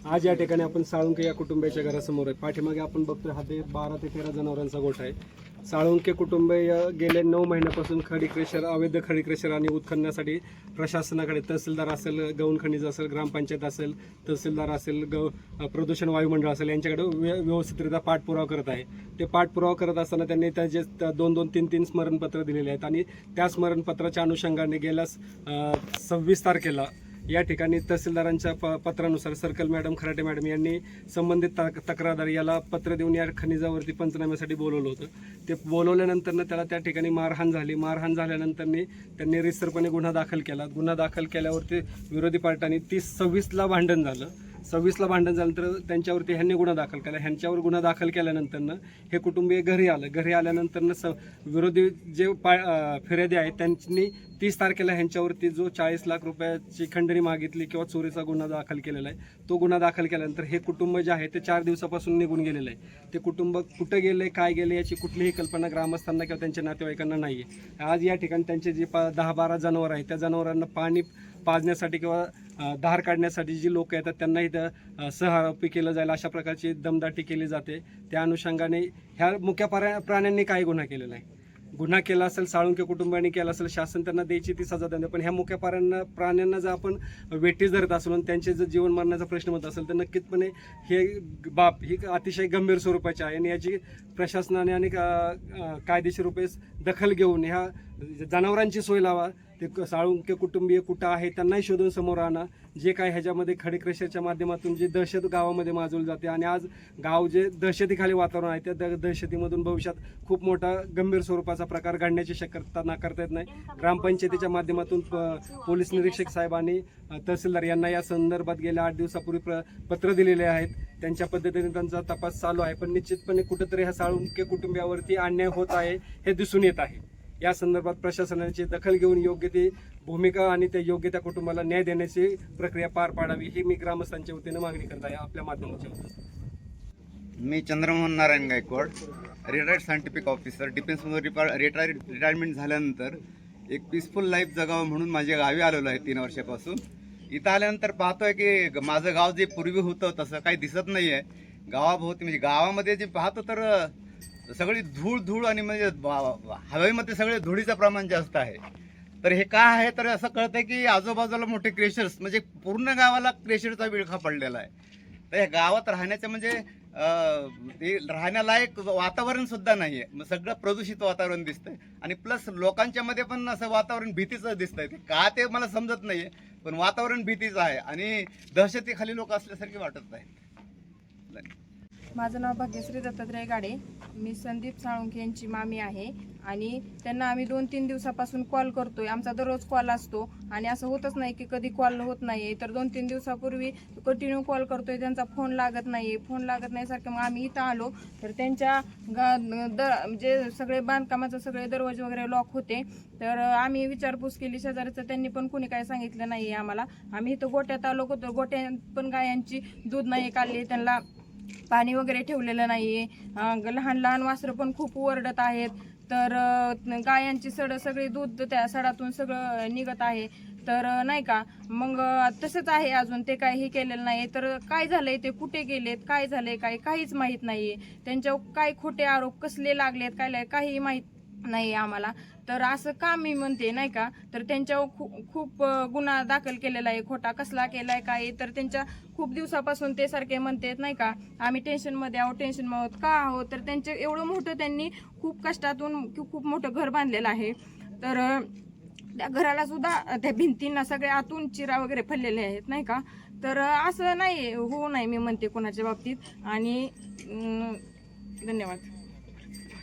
आज या ठिकाणी आपण साळुंके या कुटुंबाच्या घरासमोर आहे. पाठीमागे आपण बघतोय हा ते 12 ते 13 जनावरांचा गोठा आहे. साळुंके कुटुंबीय गेले 9 महिन्यापासून खडी क्रेशर, अवैध खडी क्रेशर आणि उत्खननासाठी प्रशासनाकडे, तहसीलदार असेल, गौण खनिज असेल, ग्रामपंचायत असेल, तहसीलदार असेल, प्रदूषण वायुमंडळ असेल, यांच्याकडे व्यवस्थितरित्या पाठपुरावा करत आहे. ते पाठपुरावा करत असताना त्यांनी त्याचे 2-2, 3-3 स्मरणपत्र दिलेले आहेत आणि त्या स्मरणपत्राच्या अनुषंगाने गेल्या 26 तारखेला या ठिकाणी तहसीलदारांच्या पत्रानुसार सर्कल मॅडम, खराटे मॅडम यांनी संबंधित तक्रारदार याला पत्र देऊन या खनिजावरती पंचनाम्यासाठी बोलवलं होतं. ते बोलवल्यानंतर त्याला त्या ठिकाणी मारहाण झाली. मारहाण झाल्यानंतर त्यांनी रितसरपणे गुन्हा दाखल केला. गुन्हा दाखल केल्यावरती विरोधी पार्ट्यांनी 26ला भांडण झालं. 26ला भांडण झाल्यानंतर त्यांच्यावरती ह्यांनी गुन्हा दाखल केला. ह्यांच्यावर गुन्हा दाखल केल्यानंतरनं हे कुटुंबीय घरी आलं. घरी आल्यानंतरनं विरोधी जे फिर्यादी आहेत त्यांनी 30 तारखेला ह्यांच्यावरती जो 40 लाख रुपयाची खंडणी मागितली किंवा चोरीचा गुन्हा दाखल केलेला आहे, तो गुन्हा दाखल केल्यानंतर हे कुटुंब जे आहे ते 4 दिवसापासून निघून गेलेलं आहे. ते कुटुंब कुठं गेले, काय गेले याची कुठलीही कल्पना ग्रामस्थांना किंवा त्यांच्या नातेवाईकांना नाही आहे. आज या ठिकाणी त्यांचे जे 10-12 जनावर आहेत त्या जनावरांना पाणी पाजण्यासाठी किंवा धार काढण्यासाठी जी लोक येतात त्यांना इथं सहआरोपी केलं जाईल अशा प्रकारची दमदाटी केली जाते. त्या अनुषंगाने ह्या मुक्या प्राण्यांनी काय गुन्हा केलेला आहे? गुन्हा केला असेल, साळुंके कुटुंबाने केला असेल, शासन त्यांना द्यायची ती सजा देते. पण ह्या मुक्या प्राण्यांना जर आपण वेठीस धरत असलो आणि त्यांचे जर जीवन मरण्याचा प्रश्न होत असेल तर नक्कीचपणे हे बाब ही अतिशय गंभीर स्वरूपाची आहे आणि याची प्रशासनाने आणि कायदेशीर रूपे दखल घेऊन ह्या जनावरांची सोय लावा. ते साळुंके कुटुंबीय कुठं आहे त्यांनाही शोधून समोर आणा. जे काय ह्याच्यामध्ये खडी क्रेशरच्या माध्यमातून जे दहशत गावामध्ये माजवली जाते आणि आज गाव जे दहशतीखाली वातावरण आहे त्या दहशतीमधून भविष्यात खूप मोठा गंभीर स्वरूपाचा प्रकार घडण्याची शक्यता नाकारता येत नाही. ग्रामपंचायतीच्या माध्यमातून पोलीस निरीक्षक साहेब आणि तहसीलदार यांना या संदर्भात गेल्या 8 दिवसापूर्वी पत्र दिलेले आहेत. त्यांच्या पद्धतीने त्यांचा तपास चालू आहे. पण निश्चितपणे कुठंतरी ह्या साळुंके कुटुंबियावरती अन्याय होत आहे हे दिसून येत आहे. या संदर्भात प्रशासनाची दखल घेऊन योग्य ती भूमिका आणि त्या योग्य त्या कुटुंबाला न्याय देण्याची प्रक्रिया पार पाडावी ही मी ग्रामस्थांच्या वतीनं मागणी करत आहे आपल्या माध्यमाच्या वतीनं. मी Chandramohan Narayan Gaikwad, retired scientific officer. डिफेन्समधून रिटायरमेंट झाल्यानंतर एक पीसफुल लाईफ जगावं म्हणून माझ्या गावी आलेलो आहे 3 वर्षापासून. इथं आल्यानंतर पाहतोय की माझं गाव जे पूर्वी होतं तसं काही दिसत नाही आहे. गावाभोवती म्हणजे गावामध्ये जे पाहतो तर सगळी धूळ आणि म्हणजे हवेमध्ये सगळे धुळीचं प्रमाण जास्त आहे. तर हे काय आहे तर असं कळतंय की आजूबाजूला मोठे क्रेशर्स म्हणजे पूर्ण गावाला क्रेशरचा विळखा पडलेला आहे. तर या गावात राहण्याचं म्हणजे ते राहण्यालायक वातावरण सुद्धा नाही आहे. मग सगळं प्रदूषित वातावरण दिसतंय आणि प्लस लोकांच्या मध्ये पण असं वातावरण भीतीचं दिसतंय. ते का ते मला समजत नाहीये, पण वातावरण भीतीचं आहे आणि दहशतीखाली लोक असल्यासारखे वाटत आहेत. माझं नाव भाग्यश्री दत्तात्रय गाडे. मी संदीप साळुंके यांची मामी आहे आणि त्यांना आम्ही 2-3 दिवसापासून कॉल करतोय. आमचा दररोज कॉल असतो आणि असं होतच नाही की कधी कॉल होत नाही. तर 2-3 दिवसापूर्वी कंटिन्यू कॉल करतोय, त्यांचा फोन लागत नाही सारखं. मग आम्ही इथं आलो तर त्यांच्या म्हणजे सगळे बांधकामाचे सगळे दरवाजे वगैरे लॉक होते. तर आम्ही विचारपूस केली शेजाऱ्याचं, त्यांनी पण कोणी काय सांगितलं नाही आम्हाला. आम्ही इथं गोट्यात आलो होतो. गोट्यात पण गायांची दूध नाही काढली, त्यांना पाणी वगैरे ठेवलेलं नाहीये. लहान लहान वासरं पण खूप ओरडत आहेत. तर गायांची सगळी दूध त्या सडातून सगळं निघत आहे. तर नाही का, मग तसंच आहे अजून, ते काही केलेलं नाही. तर काय झालंय, ते कुठे गेलेत, काय झालंय, काहीच माहीत नाहीये. त्यांच्यावर काय खोटे आरोप कसले लागलेत, काही माहीत नाही आम्हाला. तर असं का मी म्हणते नाही का, तर त्यांच्यावर खूप गुन्हा दाखल केलेला आहे. खोटा कसला केलाय काय, तर त्यांच्या खूप दिवसापासून ते सारखे म्हणतात नाही का, आम्ही टेन्शनमध्ये आहोत का आहोत. तर त्यांचं एवढं मोठं त्यांनी खूप कष्टातून खूप मोठं घर बांधलेलं आहे. तर त्या घराला सुद्धा त्या भिंतींना सगळे आतून चिरा वगैरे फुललेले आहेत नाही का. तर असं नाही होऊ नाही मी म्हणते कोणाच्या बाबतीत. आणि धन्यवाद.